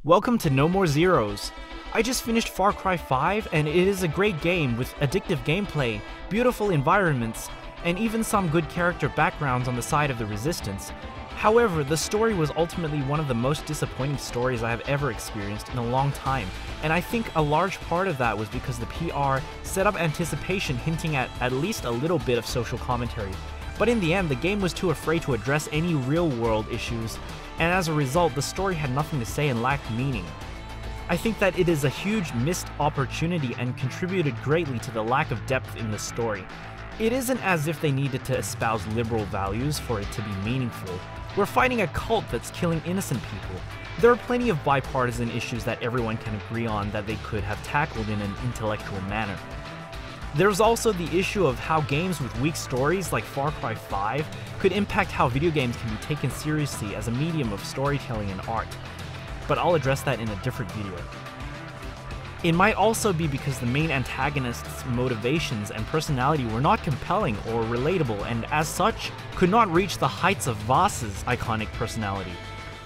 Welcome to NoMoreZeroes. I just finished Far Cry 5 and it is a great game with addictive gameplay, beautiful environments, and even some good character backgrounds on the side of the Resistance. However, the story was ultimately one of the most disappointing stories I have ever experienced in a long time, and I think a large part of that was because the PR set up anticipation hinting at least a little bit of social commentary. But in the end, the game was too afraid to address any real-world issues, and as a result, the story had nothing to say and lacked meaning. I think that it is a huge missed opportunity and contributed greatly to the lack of depth in the story. It isn't as if they needed to espouse liberal values for it to be meaningful. We're fighting a cult that's killing innocent people. There are plenty of bipartisan issues that everyone can agree on that they could have tackled in an intellectual manner. There's also the issue of how games with weak stories like Far Cry 5 could impact how video games can be taken seriously as a medium of storytelling and art, but I'll address that in a different video. It might also be because the main antagonist's motivations and personality were not compelling or relatable, and as such, could not reach the heights of Vaas's iconic personality.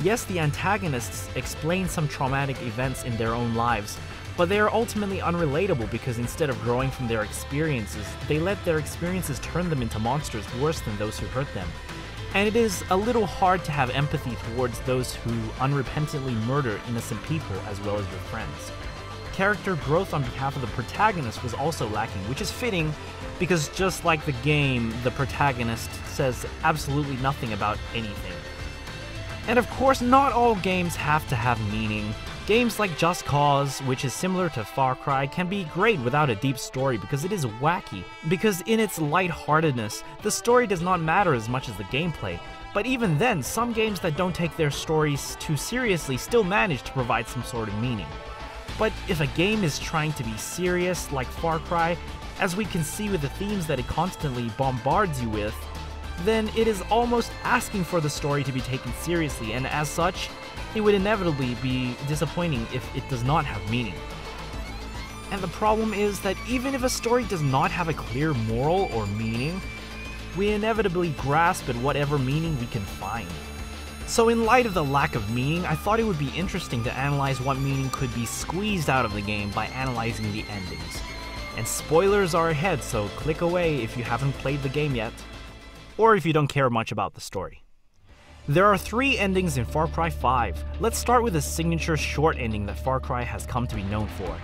Yes, the antagonists explain some traumatic events in their own lives, but they are ultimately unrelatable because instead of growing from their experiences, they let their experiences turn them into monsters worse than those who hurt them. And it is a little hard to have empathy towards those who unrepentantly murder innocent people as well as your friends. Character growth on behalf of the protagonist was also lacking, which is fitting because just like the game, the protagonist says absolutely nothing about anything. And of course, not all games have to have meaning. Games like Just Cause, which is similar to Far Cry, can be great without a deep story because it is wacky. Because in its lightheartedness, the story does not matter as much as the gameplay. But even then, some games that don't take their stories too seriously still manage to provide some sort of meaning. But if a game is trying to be serious, like Far Cry, as we can see with the themes that it constantly bombards you with, then it is almost asking for the story to be taken seriously, and as such, it would inevitably be disappointing if it does not have meaning. And the problem is that even if a story does not have a clear moral or meaning, we inevitably grasp at whatever meaning we can find. So in light of the lack of meaning, I thought it would be interesting to analyze what meaning could be squeezed out of the game by analyzing the endings. And spoilers are ahead, so click away if you haven't played the game yet, or if you don't care much about the story. There are 3 endings in Far Cry 5. Let's start with the signature short ending that Far Cry has come to be known for.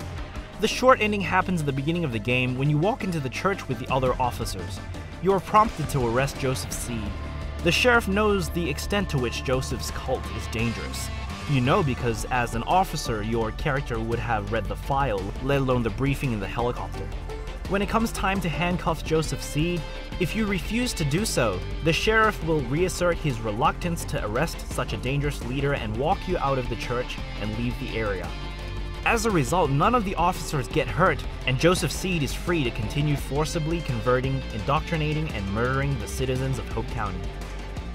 The short ending happens at the beginning of the game when you walk into the church with the other officers. You are prompted to arrest Joseph Seed. The sheriff knows the extent to which Joseph's cult is dangerous. You know because as an officer, your character would have read the file, let alone the briefing in the helicopter. When it comes time to handcuff Joseph Seed, if you refuse to do so, the sheriff will reassert his reluctance to arrest such a dangerous leader and walk you out of the church and leave the area. As a result, none of the officers get hurt, and Joseph Seed is free to continue forcibly converting, indoctrinating, and murdering the citizens of Hope County.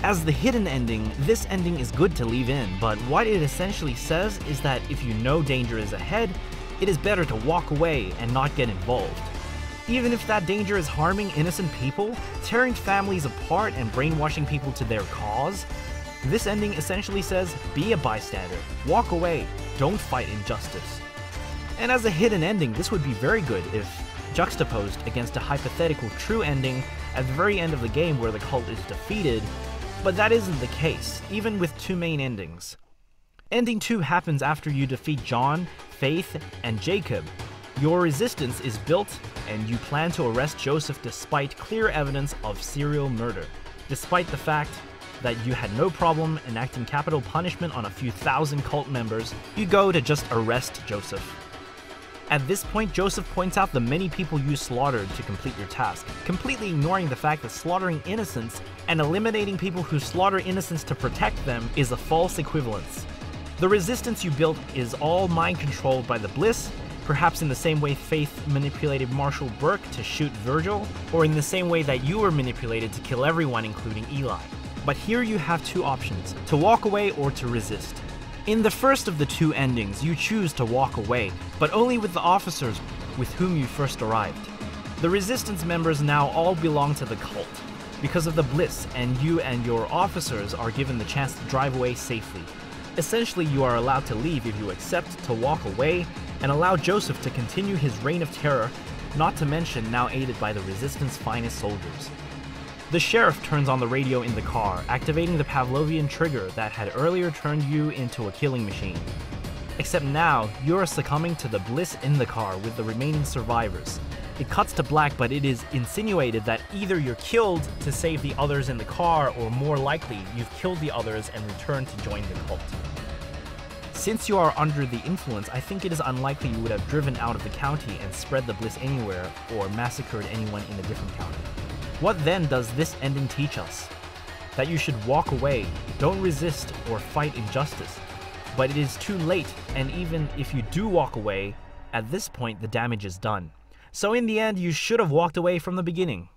As the hidden ending, this ending is good to leave in, but what it essentially says is that if you know danger is ahead, it is better to walk away and not get involved. Even if that danger is harming innocent people, tearing families apart, and brainwashing people to their cause, this ending essentially says, be a bystander, walk away, don't fight injustice. And as a hidden ending, this would be very good if juxtaposed against a hypothetical true ending at the very end of the game where the cult is defeated, but that isn't the case, even with 2 main endings. Ending 2 happens after you defeat John, Faith, and Jacob. Your resistance is built, and you plan to arrest Joseph despite clear evidence of serial murder. Despite the fact that you had no problem enacting capital punishment on a few thousand cult members, you go to just arrest Joseph. At this point, Joseph points out the many people you slaughtered to complete your task, completely ignoring the fact that slaughtering innocents and eliminating people who slaughter innocents to protect them is a false equivalence. The resistance you built is all mind-controlled by the Bliss, perhaps in the same way Faith manipulated Marshall Burke to shoot Virgil, or in the same way that you were manipulated to kill everyone including Eli. But here you have 2 options, to walk away or to resist. In the first of the 2 endings, you choose to walk away, but only with the officers with whom you first arrived. The resistance members now all belong to the cult, because of the Bliss, and you and your officers are given the chance to drive away safely. Essentially, you are allowed to leave if you accept to walk away and allow Joseph to continue his reign of terror, not to mention now aided by the Resistance finest soldiers. The sheriff turns on the radio in the car, activating the Pavlovian trigger that had earlier turned you into a killing machine. Except now, you are succumbing to the bliss in the car with the remaining survivors. It cuts to black, but it is insinuated that either you're killed to save the others in the car, or more likely, you've killed the others and returned to join the cult. Since you are under the influence, I think it is unlikely you would have driven out of the county and spread the bliss anywhere, or massacred anyone in a different county. What then does this ending teach us? That you should walk away, don't resist or fight injustice. But it is too late, and even if you do walk away, at this point the damage is done. So in the end, you should have walked away from the beginning.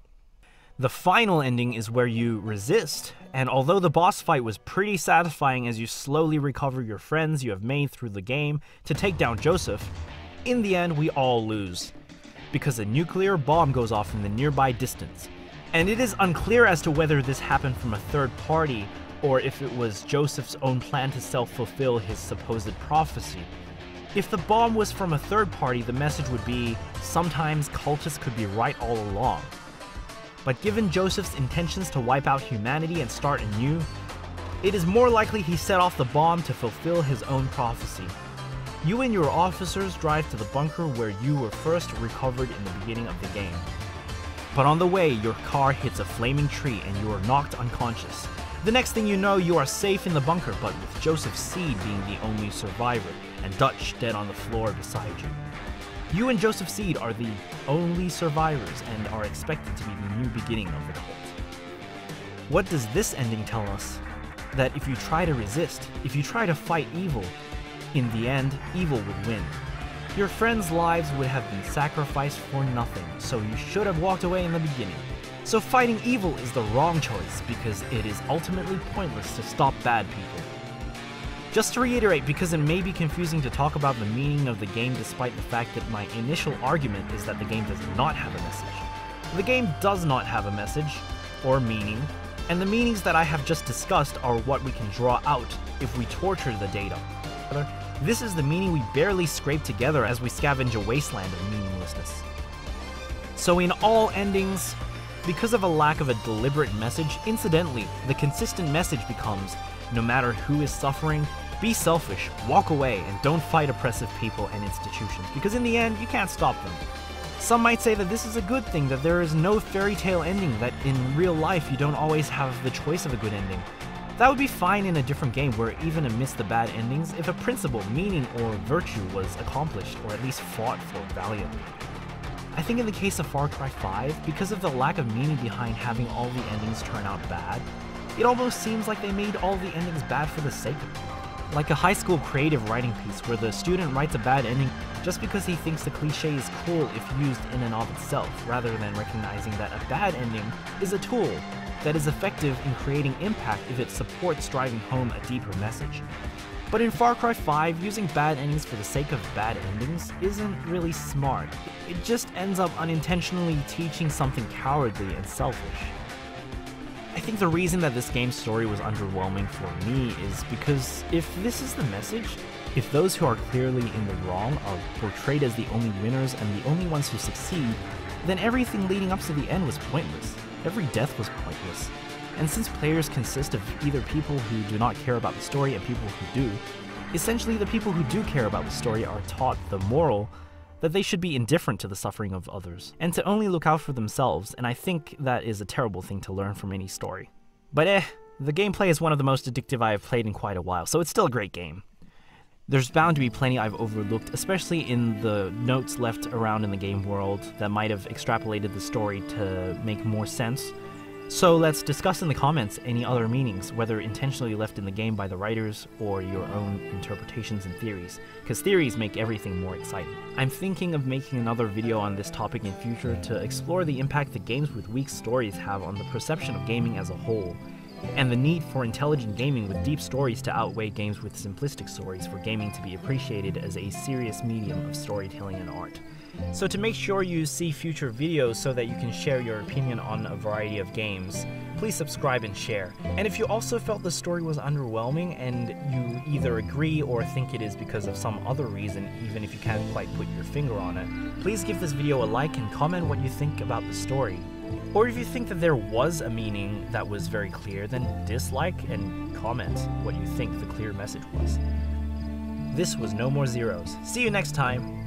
The final ending is where you resist, and although the boss fight was pretty satisfying as you slowly recover your friends you have made through the game to take down Joseph, in the end we all lose, because a nuclear bomb goes off in the nearby distance. And it is unclear as to whether this happened from a third party, or if it was Joseph's own plan to self-fulfill his supposed prophecy. If the bomb was from a third party, the message would be, sometimes cultists could be right all along. But given Joseph's intentions to wipe out humanity and start anew, it is more likely he set off the bomb to fulfill his own prophecy. You and your officers drive to the bunker where you were first recovered in the beginning of the game. But on the way, your car hits a flaming tree and you are knocked unconscious. The next thing you know, you are safe in the bunker, but with Joseph Seed being the only survivor, and Dutch dead on the floor beside you. You and Joseph Seed are the only survivors and are expected to be the new beginning of the cult. What does this ending tell us? That if you try to resist, if you try to fight evil, in the end, evil would win. Your friends' lives would have been sacrificed for nothing, so you should have walked away in the beginning. So fighting evil is the wrong choice because it is ultimately pointless to stop bad people. Just to reiterate, because it may be confusing to talk about the meaning of the game despite the fact that my initial argument is that the game does not have a message. The game does not have a message, or meaning, and the meanings that I have just discussed are what we can draw out if we torture the data. This is the meaning we barely scrape together as we scavenge a wasteland of meaninglessness. So in all endings, because of a lack of a deliberate message, incidentally, the consistent message becomes, no matter who is suffering, be selfish, walk away, and don't fight oppressive people and institutions, because in the end, you can't stop them. Some might say that this is a good thing, that there is no fairy tale ending, that in real life you don't always have the choice of a good ending. That would be fine in a different game where even amidst the bad endings, if a principle, meaning, or virtue was accomplished, or at least fought for valiantly. I think in the case of Far Cry 5, because of the lack of meaning behind having all the endings turn out bad, it almost seems like they made all the endings bad for the sake of it. Like a high school creative writing piece where the student writes a bad ending just because he thinks the cliche is cool if used in and of itself, rather than recognizing that a bad ending is a tool that is effective in creating impact if it supports driving home a deeper message. But in Far Cry 5, using bad endings for the sake of bad endings isn't really smart. It just ends up unintentionally teaching something cowardly and selfish. I think the reason that this game's story was underwhelming for me is because if this is the message, if those who are clearly in the wrong are portrayed as the only winners and the only ones who succeed, then everything leading up to the end was pointless. Every death was pointless. And since players consist of either people who do not care about the story and people who do, essentially the people who do care about the story are taught the moral that they should be indifferent to the suffering of others, and to only look out for themselves, and I think that is a terrible thing to learn from any story. But the gameplay is one of the most addictive I have played in quite a while, so it's still a great game. There's bound to be plenty I've overlooked, especially in the notes left around in the game world that might have extrapolated the story to make more sense. So let's discuss in the comments any other meanings, whether intentionally left in the game by the writers or your own interpretations and theories, because theories make everything more exciting. I'm thinking of making another video on this topic in future to explore the impact that games with weak stories have on the perception of gaming as a whole, and the need for intelligent gaming with deep stories to outweigh games with simplistic stories for gaming to be appreciated as a serious medium of storytelling and art. So to make sure you see future videos so that you can share your opinion on a variety of games, please subscribe and share. And if you also felt the story was underwhelming and you either agree or think it is because of some other reason, even if you can't quite put your finger on it, please give this video a like and comment what you think about the story. Or if you think that there was a meaning that was very clear, then dislike and comment what you think the clear message was. This was NoMoreZeroes. See you next time!